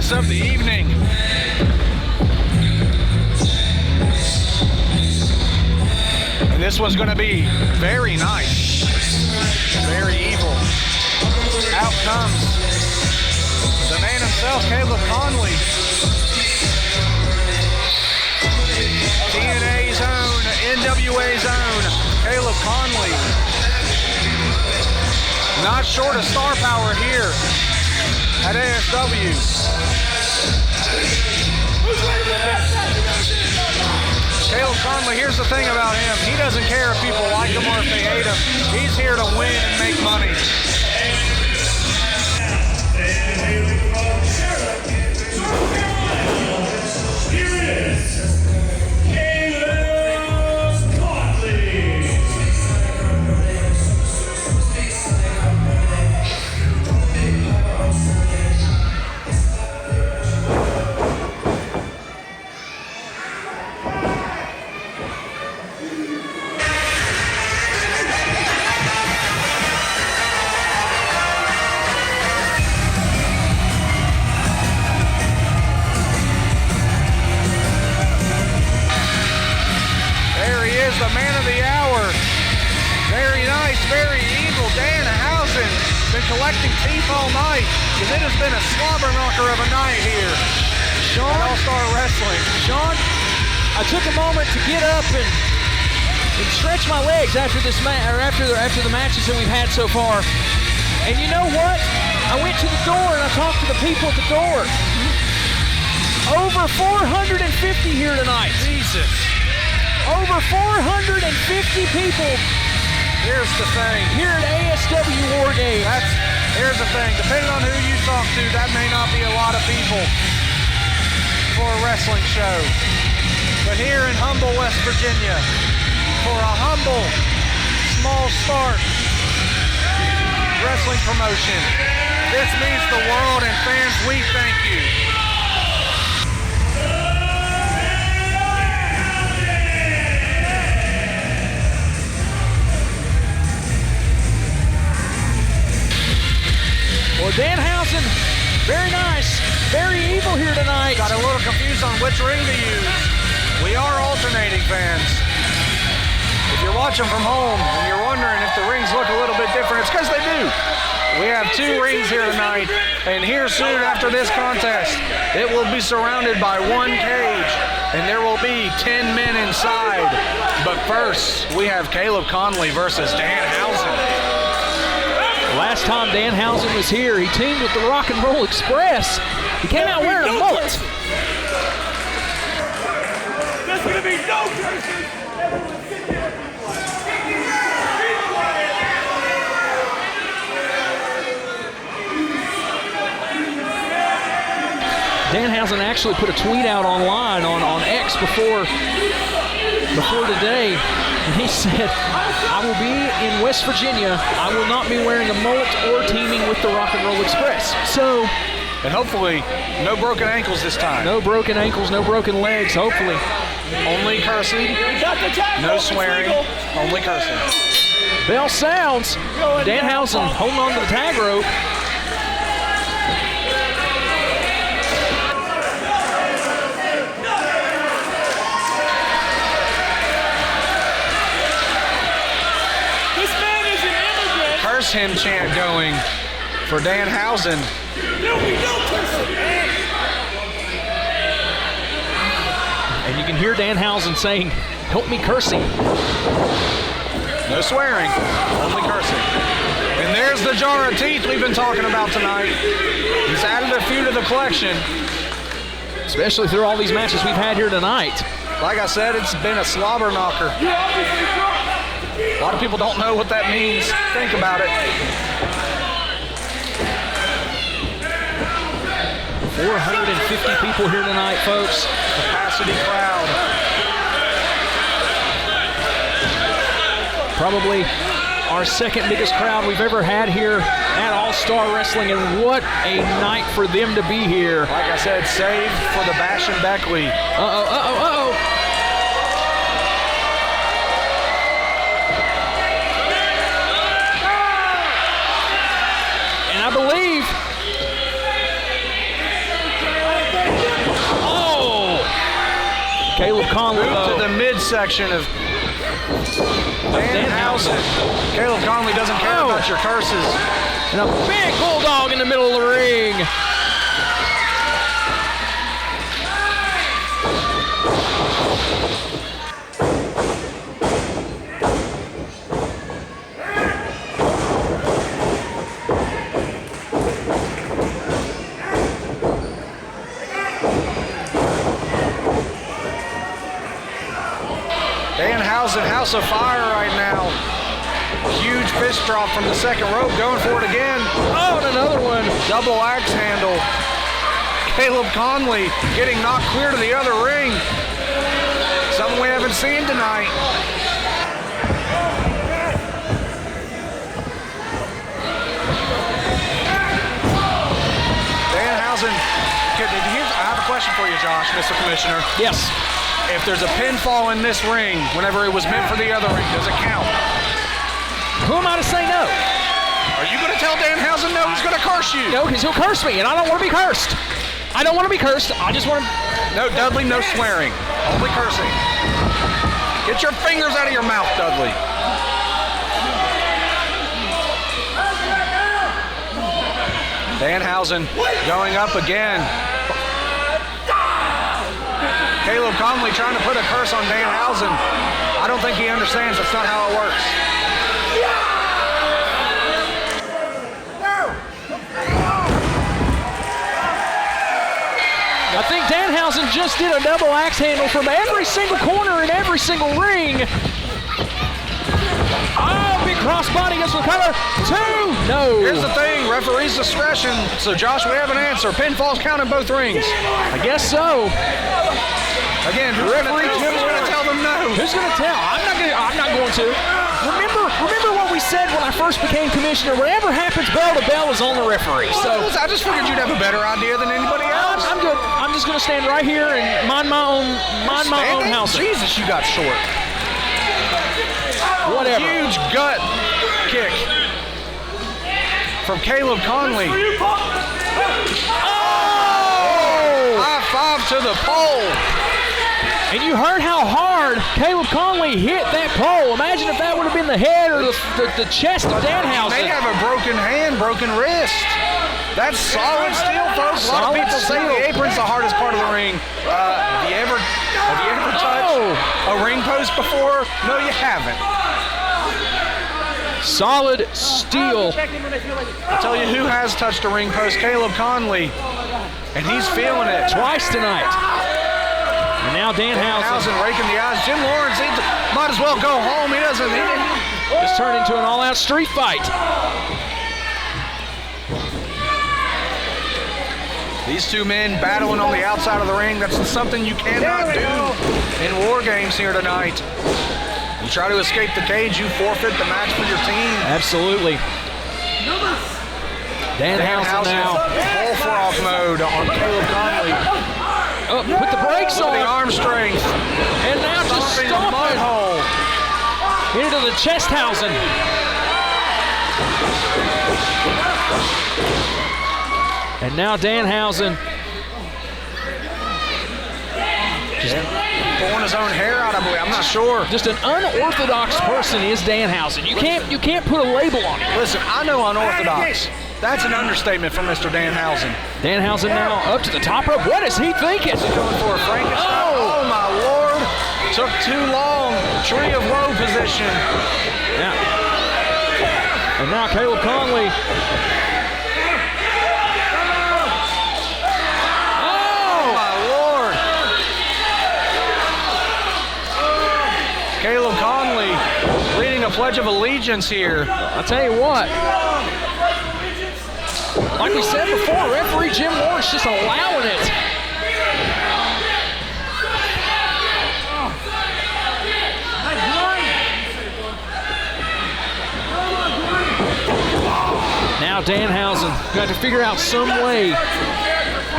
matches of the evening. And this one's going to be very nice, very evil. Out comes the man himself, Conley. TNA's own, NWA's own, Conley. Not short of star power here at ASW. Conley, here's the thing about him. He doesn't care if people like him or if they hate him. He's here to win and make money. Here is the man of the hour. Very nice, very evil. Danhausen been collecting teeth all night because it has been a slobber knocker of a night here. Sean, at All-Star Wrestling. Sean, I took a moment to get up and stretch my legs after this after the matches that we've had so far. And you know what? I went to the door and I talked to the people at the door. Over 450 here tonight. Jesus. Over 450 people. Here's the thing. Here at ASW Wargames. Here's the thing. Depending on who you talk to, that may not be a lot of people for a wrestling show. But here in humble West Virginia, for a humble, small start wrestling promotion, this means the world, and fans, we thank you. Well, Danhausen, very nice, very evil here tonight. Got a little confused on which ring to use. We are alternating, fans. If you're watching from home and you're wondering if the rings look a little bit different, it's because they do. We have 2 rings here tonight, and here soon after this contest, it will be surrounded by 1 cage, and there will be 10 men inside. But first, we have Conley versus Danhausen. Last time Danhausen was here, he teamed with the Rock and Roll Express. He came out wearing a mullet. There's going to be no curses. Everyone sit there, Danhausen actually put a tweet out online on X before today, and he said, I will be in West Virginia. I will not be wearing a mullet or teaming with the Rock and Roll Express. So, and hopefully, no broken ankles this time. No broken ankles, no broken legs, hopefully. Only cursing, no swearing, only cursing. Bell sounds. Danhausen holding on to the tag rope. Curse him chant going for Danhausen. And you can hear Danhausen saying, help me cursing. No swearing, only cursing. And there's the jar of teeth we've been talking about tonight. He's added a few to the collection. Especially through all these matches we've had here tonight. Like I said, it's been a slobber knocker. A lot of people don't know what that means. Think about it. 450 people here tonight, folks. Capacity crowd. Probably our second biggest crowd we've ever had here at All-Star Wrestling, and what a night for them to be here. Like I said, saved for the Bash and Beckley. Uh-oh. I believe Caleb Conley, to the midsection of Danhausen. Caleb Conley doesn't care about your curses. And a big bulldog in the middle of the ring. Danhausen, House of Fire right now. Huge fist drop from the second rope, going for it again. Oh, and another one. Double axe handle. Caleb Conley getting knocked clear to the other ring. Something we haven't seen tonight. Danhausen, I have a question for you, Josh, Mr. Commissioner. Yes. If there's a pinfall in this ring, whenever it was meant for the other ring, does it count? Who am I to say no? Are you going to tell Danhausen no? He's going to curse you. No, because he'll curse me, and I don't want to be cursed. I don't want to be cursed. I just want to... No, Dudley, no swearing. Only cursing. Get your fingers out of your mouth, Dudley. Danhausen going up again. Caleb Conley trying to put a curse on Danhausen. I don't think he understands that's not how it works. I think Danhausen just did a double axe handle from every single corner in every single ring. Oh, big crossbody against the cover. 2. No. Here's the thing, referee's discretion. So Josh, we have an answer. Pinfalls count in both rings. I guess so. Again, who's going to tell them no? Who's going to tell? I'm not going to. Remember what we said when I first became commissioner? Whatever happens, bell to bell is on the referee. So I just figured you'd have a better idea than anybody else. I'm good. I'm just going to stand right here and mind my own house. Jesus, you got short. Whatever. Huge gut kick from Caleb Conley. Oh! High five to the pole. And you heard how hard Caleb Conley hit that pole. Imagine if that would have been the head or the chest of Danhausen. They have a broken hand, broken wrist. That's solid steel, folks. A lot of people say the apron's the hardest part of the ring. Have you ever touched a ring post before? No, you haven't. Solid steel. I'll tell you who has touched a ring post, Caleb Conley. And he's feeling it. Twice tonight. And now Danhausen raking the eyes. Jim Lawrence, he might as well go home. He doesn't need it. It's turned into an all-out street fight. These two men battling on the outside of the ring. That's something you cannot do in War Games here tonight. You try to escape the cage, you forfeit the match for your team. Absolutely. Danhausen now. Bullfrog mode on Caleb Conley. Oh, put the brakes on. The arm strength. And now just stomping the mud hole. Into the Chesthausen. And now Danhausen. Just pulling his own hair out, I believe. I'm not sure. Just an unorthodox person is Danhausen. You can't put a label on it. Listen, I know unorthodox. That's an understatement from Mr. Danhausen. Danhausen now up to the top rope. What is he thinking? Is he going for a Frankenstein? Oh my Lord. Took too long. Tree of woe position. Yeah. And now Caleb Conley. Oh my Lord. Caleb Conley leading a Pledge of Allegiance here. I'll tell you what. Like we said before, referee Jim Lawrence just allowing it. Now Danhausen got to figure out some way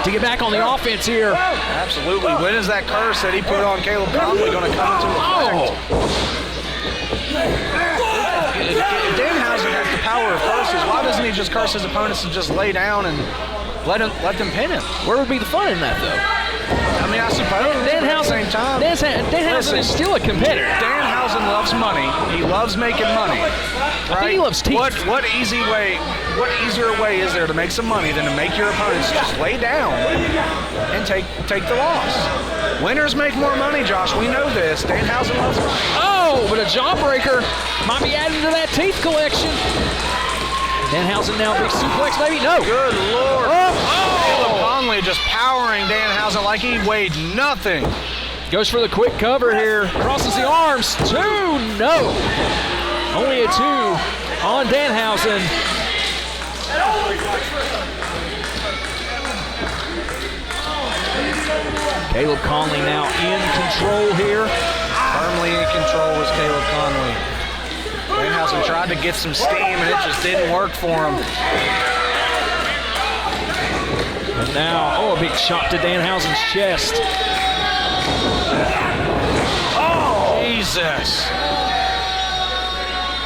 to get back on the offense here. Absolutely. When is that curse that he put on Caleb Conley going to come into effect? Danhausen has the power of curses. Why doesn't he just curse his opponents and just lay down and let them pin him? Where would be the fun in that, though? I mean, I suppose. At the same time. Danhausen is still a competitor. Danhausen loves money. He loves making money. Right? I think he loves teeth. What easier way is there to make some money than to make your opponents just lay down and take the loss? Winners make more money, Josh. We know this. Danhausen loves money. Oh, but a jawbreaker might be adding to that teeth collection. Danhausen now, big suplex, maybe? No. Good Lord. Oh. Conley just powering Danhausen like he weighed nothing. Goes for the quick cover here. Crosses the arms. 2, no. Only a 2 on Danhausen. Caleb Conley now in control here. Firmly in control was Caleb Conley. Danhausen tried to get some steam and it just didn't work for him. And now, a big shot to Danhausen's chest. Oh, Jesus.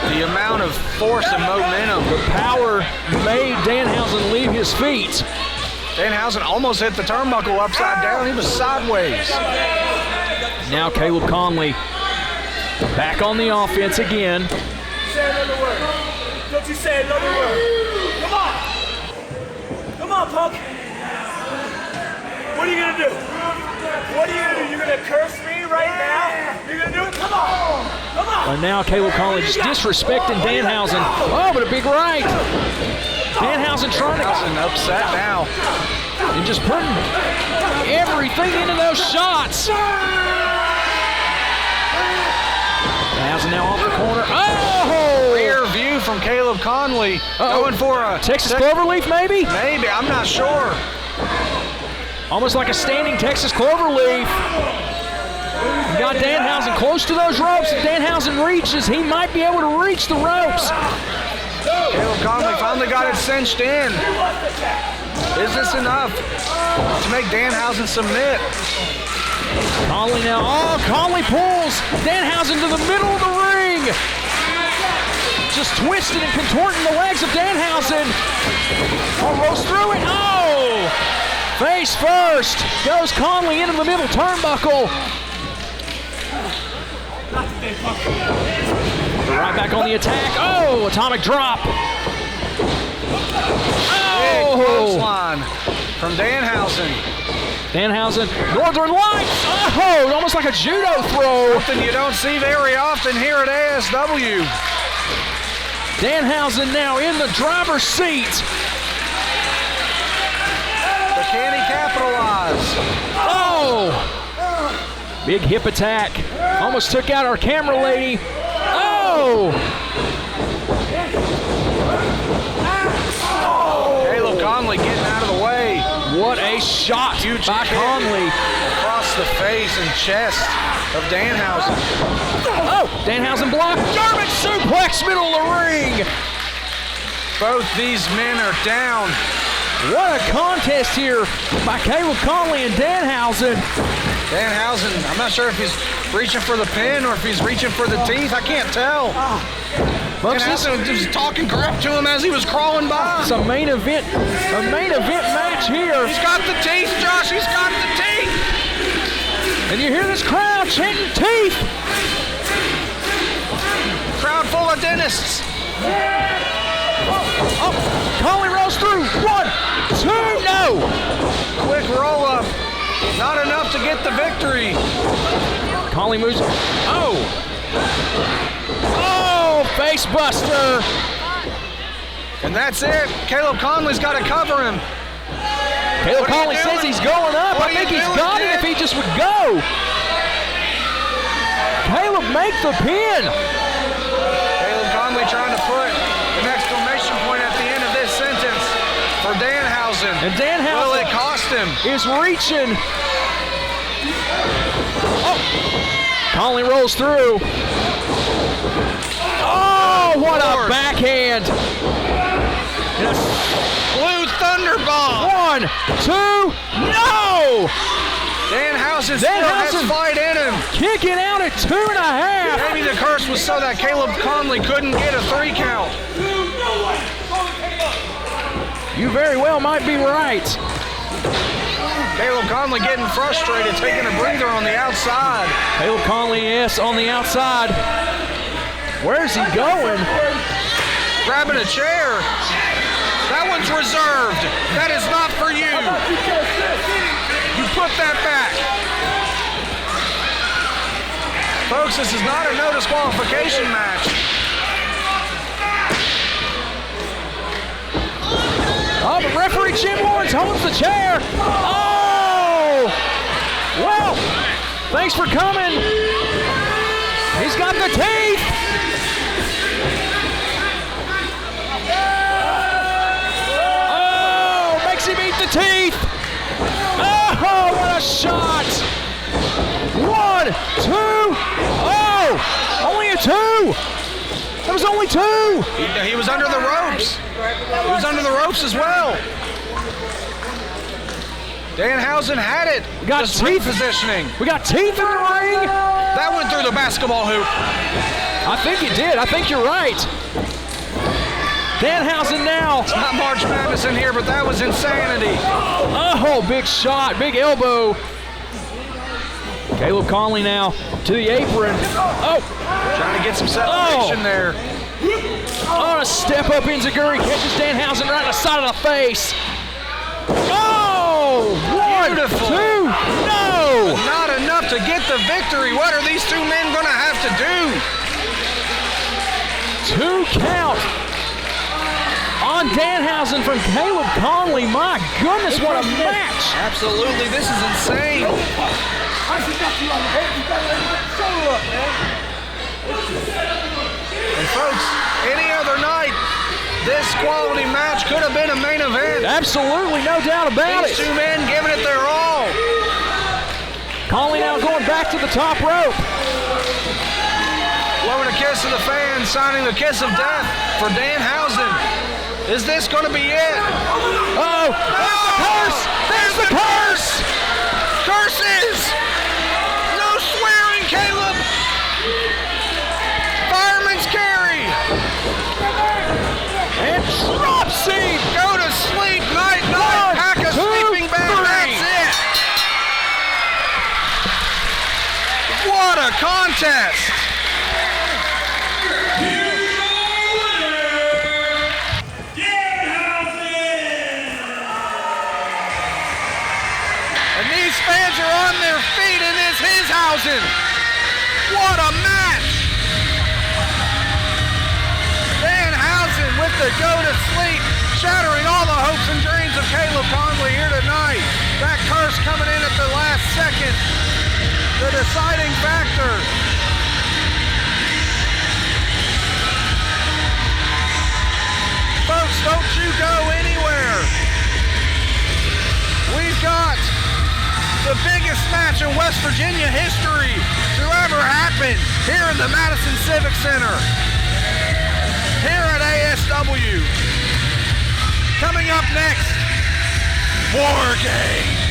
The amount of force and momentum. The power made Danhausen leave his feet. Danhausen almost hit the turnbuckle upside down. He was sideways. Now Caleb Conley back on the offense again. Say another word. Don't you say another word. Come on. Come on, punk. What are you going to do? What are you going to do? You're going to curse me right now? You're going to do it? Come on. Come on. And now Caleb Conley just disrespecting Danhausen. Oh, but a big right. Danhausen trying to... upset now. And just putting everything into those shots. Danhausen now off the corner. Oh! Rear view from Caleb Conley. Going for a... Texas Cloverleaf, maybe? Maybe. I'm not sure. Almost like a standing Texas Cloverleaf. Got Danhausen close to those ropes. If Danhausen reaches, he might be able to reach the ropes. Caleb Conley finally got it cinched in. Is this enough to make Danhausen submit? Conley now. Oh, Conley pulls Danhausen to the middle of the ring. Just twisting and contorting the legs of Danhausen. Almost through it. Oh! Face first. Goes Conley into the middle turnbuckle. Right back on the attack. Oh, atomic drop. Oh! Line from Danhausen. Danhausen, Northern Lights. Oh, almost like a judo throw. Something you don't see very often here at ASW. Danhausen now in the driver's seat. But can he capitalize? Oh! Big hip attack. Almost took out our camera lady. Oh! Caleb Conley getting out of the way. What a shot Huge by kick Conley. Across the face and chest of Danhausen. Oh! Danhausen blocked. German suplex, middle of the ring. Both these men are down. What a contest here by Caleb Conley and Danhausen. Danhausen, I'm not sure if he's reaching for the pin or if he's reaching for the teeth. I can't tell. Danhausen was just talking crap to him as he was crawling by. It's a main event match here. He's got the teeth, Josh. He's got the teeth. And you hear this crowd chanting teeth. Crowd full of dentists. Oh, Conley rolls through. 1, 2, no. Quick roll up. Not enough to get the victory. Conley moves. Oh. Oh, face buster. And that's it. Caleb Conley's got to cover him. Caleb Conley says he's going up. I think he's got it if he just would go. Caleb, make the pin. Caleb Conley trying to put an exclamation point at the end of this sentence for Danhausen. And Danhausen will it cost him? Is reaching. Oh! Conley rolls through. Oh, what a backhand. And a Blue Thunder Bomb. 1, 2, no! Danhausen still has fight in him. Kicking out at 2.5. Maybe the curse was so that Caleb Conley couldn't get a 3 count. You very well might be right. Caleb Conley getting frustrated, taking a breather on the outside. Caleb Conley, yes, on the outside. Where's he going? Grabbing a chair. That one's reserved. That is not for you. You put that back. Folks, this is not a no disqualification match. Oh, but referee Jim Lawrence holds the chair. Oh! Well, thanks for coming. He's got the teeth. Oh, makes him eat the teeth. Oh, what a shot. 1, 2. Oh, only a 2. That was only 2. He was under the ropes. He was under the ropes as well. Danhausen had it. We got just teeth positioning. We got teeth in the ring. That went through the basketball hoop. I think it did. I think you're right. Danhausen now. It's not March Madness in here, but that was insanity. Oh, big shot, big elbow. Caleb Conley now to the apron. Oh, trying to get some separation there. On a step-up enziguri, catches Danhausen right in the side of the face. Oh, 1, 2, no! Not enough to get the victory. What are these two men going to have to do? 2 count on Danhausen from Caleb Conley. My goodness, what a match! Absolutely, this is insane. And folks, any other night, this quality match could have been a main event. Absolutely, no doubt about These it. two men giving it their all. Conley now going back to the top rope. Blowing a kiss to the fans, signing the kiss of death for Danhausen. Is this going to be it? Oh, there's the curse! There's the curse! Curses! No swearing, Caleb! Fireman's carry! And drop seed! Go to sleep, night, night, pack a sleeping bag, that's it! What a contest! And these fans are on their feet in this Danhausen. What a match! Danhausen with the go to sleep, shattering all the hopes and dreams of Caleb Conley here tonight. That curse coming in at the last second, the deciding factor. Folks, don't you go anywhere. We've got the biggest match in West Virginia history to ever happen here in the Madison Civic Center, here at ASW. Coming up next, War Games.